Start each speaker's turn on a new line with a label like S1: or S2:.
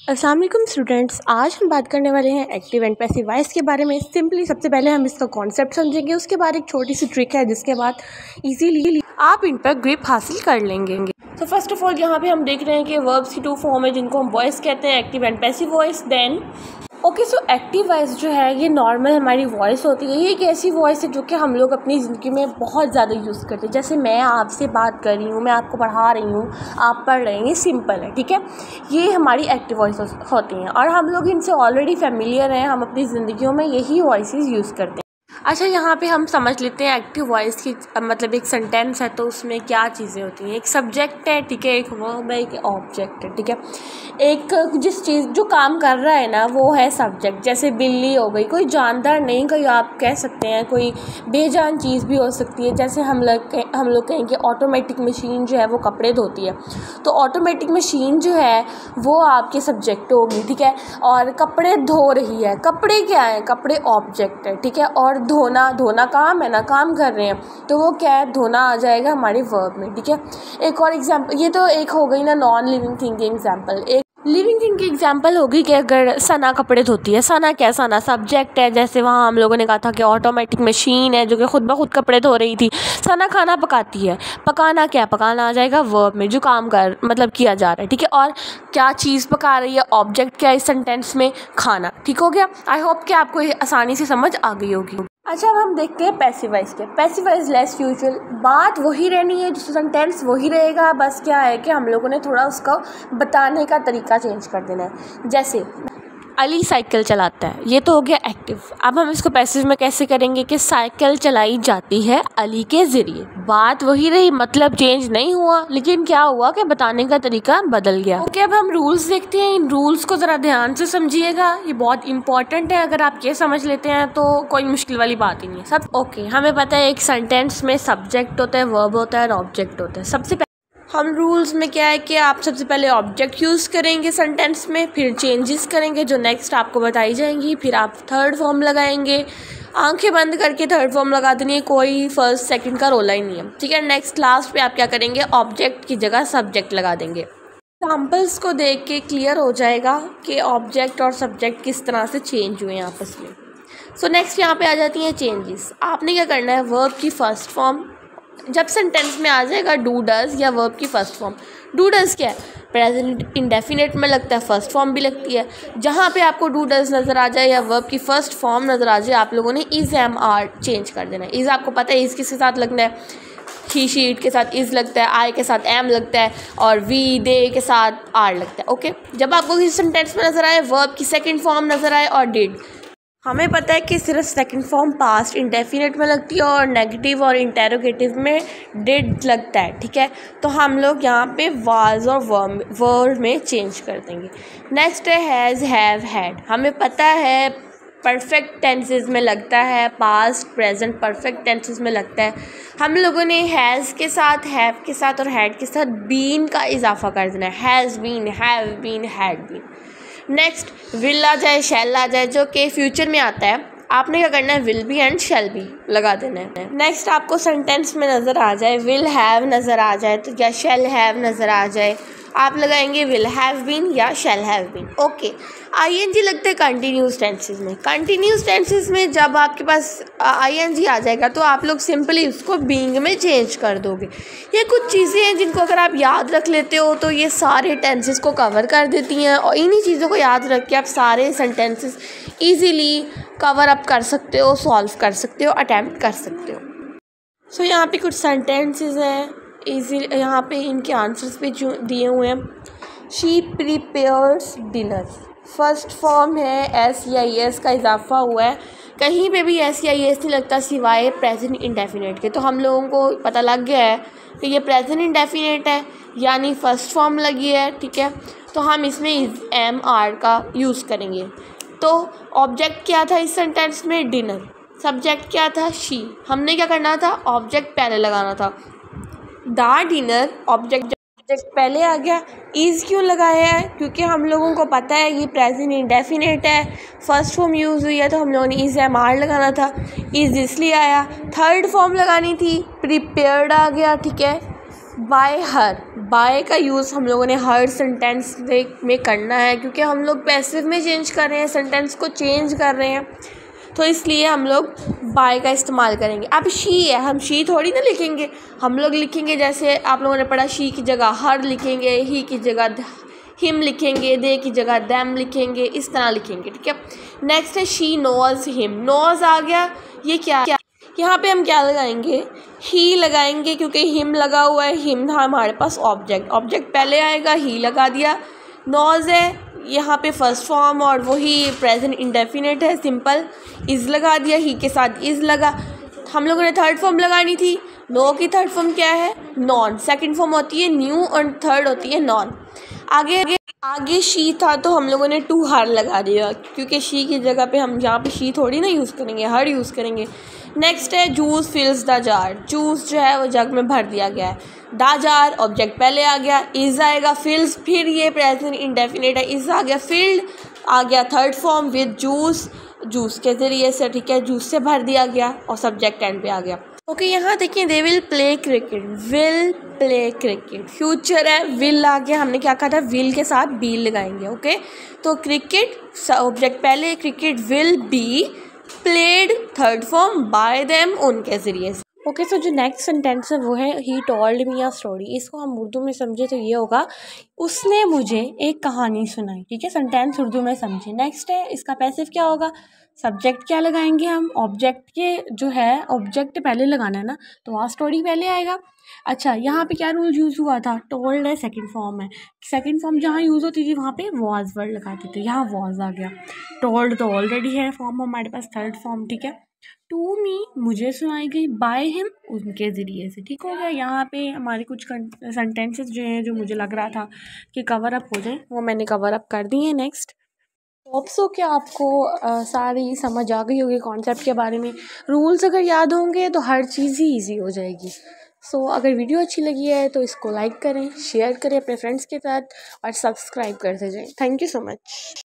S1: अस्सलाम वालेकुम स्टूडेंट्स, आज हम बात करने वाले हैं एक्टिव एंड पैसिव वॉइस के बारे में। सिंपली सबसे पहले हम इसका कॉन्सेप्ट समझेंगे, उसके बाद एक छोटी सी ट्रिक है जिसके बाद इजीली आप इन पर ग्रिप हासिल कर लेंगे। तो फर्स्ट ऑफ ऑल यहाँ पे हम देख रहे हैं कि वर्ब्स की 2 फॉर्म है जिनको हम वॉइस कहते हैं, active and passive voice. Then okay, so active voice जो है ये नॉर्मल हमारी वॉइस होती है। ये एक ऐसी वॉइस है जो कि हम लोग अपनी ज़िंदगी में बहुत ज़्यादा यूज़ करते हैं। जैसे मैं आपसे बात कर रही हूँ, मैं आपको पढ़ा रही हूँ, आप पढ़ रहे हैं, ये सिंपल है, ठीक है। ये हमारी एक्टिव वॉइस होती हैं और हम लोग इनसे ऑलरेडी फेमिलियर हैं, हम अपनी ज़िंदगियों में यही वॉइसेस यूज़ करते हैं। अच्छा, यहाँ पे हम समझ लेते हैं एक्टिव वॉइस की मतलब एक सेंटेंस है तो उसमें क्या चीज़ें होती हैं। एक सब्जेक्ट है, ठीक है, एक वर्ब है, एक ऑब्जेक्ट है, ठीक है। एक जिस चीज़ जो काम कर रहा है ना वो है सब्जेक्ट। जैसे बिल्ली हो गई, कोई जानदार नहीं, कोई आप कह सकते हैं कोई बेजान चीज़ भी हो सकती है। जैसे हम लोग कहें कि ऑटोमेटिक मशीन जो है वो कपड़े धोती है, तो ऑटोमेटिक मशीन जो है वो आपके सब्जेक्ट होगी, ठीक है। और कपड़े धो रही है, कपड़े क्या है, कपड़े ऑब्जेक्ट है, ठीक है। और धोना काम है ना, काम कर रहे हैं, तो वो क्या है, धोना आ जाएगा हमारे वर्ब में, ठीक है। एक और एग्जांपल, ये तो एक हो गई ना नॉन लिविंग थिंग की एग्जांपल। एक लिविंग थिंग की एग्जांपल होगी कि अगर सना कपड़े धोती है, सना क्या, सना सब्जेक्ट है। जैसे वहाँ हम लोगों ने कहा था कि ऑटोमेटिक मशीन है जो कि खुद ब खुद कपड़े धो रही थी। सना खाना पकाती है, पकाना क्या, पकाना आ जाएगा वर्ब में जो काम कर मतलब किया जा रहा है, ठीक है। और क्या चीज़ पका रही है, ऑब्जेक्ट क्या है इस सेंटेंस में, खाना, ठीक हो गया। आई होप कि आपको ये आसानी से समझ आ गई होगी। अच्छा, अब हम देखते हैं पैसिव वॉइस के। पैसिव वॉइस लेस यूजुअल, बात वही रहनी है, जो सेंटेंस वही रहेगा, बस क्या है कि हम लोगों ने थोड़ा उसका बताने का तरीका चेंज कर देना है। जैसे अली साइकिल चलाता है, ये तो हो गया एक्टिव। अब हम इसको पैसिव में कैसे करेंगे कि साइकिल चलाई जाती है अली के ज़रिए। बात वही रही, मतलब चेंज नहीं हुआ, लेकिन क्या हुआ कि बताने का तरीका बदल गया। ओके, अब हम रूल्स देखते हैं। इन रूल्स को ज़रा ध्यान से समझिएगा, ये बहुत इंपॉर्टेंट है। अगर आप ये समझ लेते हैं तो कोई मुश्किल वाली बात ही नहीं है सब। ओके, हमें पता है एक सेंटेंस में सब्जेक्ट होता है, वर्ब होता है और ऑब्जेक्ट होता है। सबसे हम रूल्स में क्या है कि आप सबसे पहले ऑब्जेक्ट यूज़ करेंगे सेंटेंस में, फिर चेंजेस करेंगे जो नेक्स्ट आपको बताई जाएंगी, फिर आप थर्ड फॉर्म लगाएंगे। आंखें बंद करके थर्ड फॉर्म लगा देनी है, कोई फर्स्ट सेकंड का रोला ही नहीं है, ठीक है। नेक्स्ट लास्ट पे आप क्या करेंगे, ऑब्जेक्ट की जगह सब्जेक्ट लगा देंगे। एग्जाम्पल्स को देख के क्लियर हो जाएगा कि ऑब्जेक्ट और सब्जेक्ट किस तरह से चेंज हुए हैं आपस में। सो नेक्स्ट यहाँ पे आ जाती हैं चेंजेस। आपने क्या करना है, वर्ब की फर्स्ट फॉर्म जब सेंटेंस में आ जाएगा डू डज या वर्ब की फर्स्ट फॉर्म। डू डज क्या है, प्रेजेंट इंडेफिनेट में लगता है, फर्स्ट फॉर्म भी लगती है। जहाँ पे आपको डू डज नज़र आ जाए या वर्ब की फर्स्ट फॉर्म नज़र आ जाए, आप लोगों ने इज़ एम आर चेंज कर देना है। इज़ आपको पता है इज़ किसके साथ लगना है, ही शी इट के साथ इज़ लगता है, आई के साथ एम लगता है और वी दे के साथ आर लगता है। ओके, जब आपको किसी सेंटेंस में नज़र आए वर्ब की सेकेंड फॉर्म नज़र आए और डिड, हमें पता है कि सिर्फ सेकंड फॉर्म पास्ट इंडेफिनेट में लगती है और नेगेटिव और इंटेरोगेटिव में डिड लगता है, ठीक है। तो हम लोग यहाँ पे वाज और वर्ब में चेंज कर देंगे। नेक्स्ट है हैज़, हैव, हैड। हमें पता है परफेक्ट टेंसेस में लगता है, पास्ट प्रेजेंट परफेक्ट टेंसेस में लगता है। हम लोगों ने हैज़ के साथ, हैव के साथ और हैड के साथ बीन का इजाफा कर देना है, has been, have been, had been. Next will आ जाए, शैल आ जाए जो कि फ्यूचर में आता है, आपने क्या करना है, will be and shall be लगा देना है। नेक्स्ट आपको सेंटेंस में नज़र आ जाए विल हैव नज़र आ जाए तो या शैल हैव नज़र आ जाए, आप लगाएंगे विल हैव बीन या shall have been. Okay, ING लगता है कंटिन्यूस टेंसेस में। कंटिन्यूस टेंसेस में जब आपके पास आईएनजी आ जाएगा तो आप लोग सिंपली उसको बीइंग में चेंज कर दोगे। ये कुछ चीज़ें हैं जिनको अगर आप याद रख लेते हो तो ये सारे टेंसेस को कवर कर देती हैं और इन्हीं चीज़ों को याद रख के आप सारे सेंटेंसेस ईजीली कवर अप कर सकते हो, सॉल्व कर सकते हो, अटैम्प्ट कर सकते हो। सो यहाँ पे कुछ सेंटेंसेस हैं इजी, यहाँ पे इनके आंसर्स भी जो दिए हुए हैं। She prepares dinner, first form है एस या एस का इजाफा हुआ है, कहीं पे भी एस या एस नहीं लगता सिवाय प्रेजेंट इंडेफिनेट के। तो हम लोगों को पता लग गया है कि ये प्रेजेंट इंडेफिनेट है यानी फर्स्ट फॉर्म लगी है, ठीक है। तो हम इसमें एम आर का यूज़ करेंगे। तो ऑब्जेक्ट क्या था इस सेंटेंस में, डिनर। सब्जेक्ट क्या था, शी। हमने क्या करना था, ऑब्जेक्ट पहले लगाना था, द डिनर ऑब्जेक्ट पहले आ गया। इज़ क्यों लगाया है, क्योंकि हम लोगों को पता है ये प्रेजेंट इंडेफिनेट है, फर्स्ट फॉर्म यूज़ हुई है तो हम लोगों ने इज़ एम आर लगाना था, इज़ इसलिए आया। थर्ड फॉर्म लगानी थी, प्रिपेयर्ड आ गया, ठीक है। बाय हर, बाय का यूज़ हम लोगों ने हर सेंटेंस में करना है, क्योंकि हम लोग पैसिव में चेंज कर रहे हैं, सेंटेंस को चेंज कर रहे हैं, तो इसलिए हम लोग बाय का इस्तेमाल करेंगे। अब शी है, हम शी थोड़ी ना लिखेंगे, हम लोग लिखेंगे जैसे आप लोगों ने पढ़ा, शी की जगह हर लिखेंगे, ही की जगह हिम लिखेंगे, दे की जगह दैम लिखेंगे, इस तरह लिखेंगे, ठीक है। नेक्स्ट है शी नोज़ हिम, नोज़ आ गया, ये क्या, यहाँ पे हम क्या लगाएंगे, ही लगाएंगे, क्योंकि हिम लगा हुआ है, हिम था हमारे पास ऑब्जेक्ट, ऑब्जेक्ट पहले आएगा, ही लगा दिया। नोज़ है यहाँ पे फर्स्ट फॉर्म और वही प्रेजेंट इंडेफिनिट है, सिंपल, इज़ लगा दिया, ही के साथ इज़ लगा। हम लोगों ने थर्ड फॉर्म लगानी थी, नो की थर्ड फॉर्म क्या है, नॉन, सेकंड फॉर्म होती है न्यू और थर्ड होती है नॉन। आगे शी था तो हम लोगों ने टू हर लगा दिया, क्योंकि शी की जगह पे हम यहाँ पे शी थोड़ी ना यूज़ करेंगे, हर यूज़ करेंगे। नेक्स्ट है जूस फिल्स द जार, जूस जो है वो जग में भर दिया गया है, द जार ऑब्जेक्ट पहले आ गया, इज़ आएगा, फिल्स फिर ये प्रेजेंट इंडेफिनिट है, इज़ आ गया, फिल्ड आ गया third form with juice, juice के ज़रिए से, ठीक है, जूस से भर दिया गया और सब्जेक्ट एंड पे आ गया। ओके, यहाँ देखिए, they will play cricket, will play cricket, future है, विल आ गया, हमने क्या कहा था, विल के साथ बी लगाएंगे, ओके। तो क्रिकेट ऑब्जेक्ट पहले, cricket will be played third form by them, उनके ज़रिए से। ओके, सो जो नेक्स्ट सेंटेंस है वो है he told me a story, इसको हम उर्दू में समझे तो ये होगा, उसने मुझे एक कहानी सुनाई, ठीक है, सेंटेंस उर्दू में समझे। नेक्स्ट है, इसका पैसिव क्या होगा, सब्जेक्ट क्या लगाएंगे हम, ऑब्जेक्ट के जो है ऑब्जेक्ट पहले लगाना है ना, तो वहाँ स्टोरी पहले आएगा। अच्छा, यहाँ पे क्या रूल यूज़ हुआ था, टोल्ड है सेकंड फॉर्म है, सेकंड फॉर्म जहाँ यूज़ होती थी वहाँ पे वॉज वर्ड लगाते थे, यहाँ वॉज आ गया। टोल्ड तो ऑलरेडी है फॉर्म हमारे पास, थर्ड फॉर्म, ठीक है। टू मी मुझे सुनाई गई, बाय हिम उनके ज़रिए से, ठीक हो गया। यहाँ पे हमारे कुछ सेंटेंसेस जो हैं, जो मुझे लग रहा था कि कवर अप हो जाए, वो मैंने कवर अप कर दी है। नेक्स्ट, होप सो कि आपको सारी समझ आ गई होगी कॉन्सेप्ट के बारे में। रूल्स अगर याद होंगे तो हर चीज़ ही ईजी हो जाएगी। सो अगर वीडियो अच्छी लगी है तो इसको लाइक करें, शेयर करें अपने फ्रेंड्स के साथ और सब्सक्राइब करते जाएं। Thank you so much.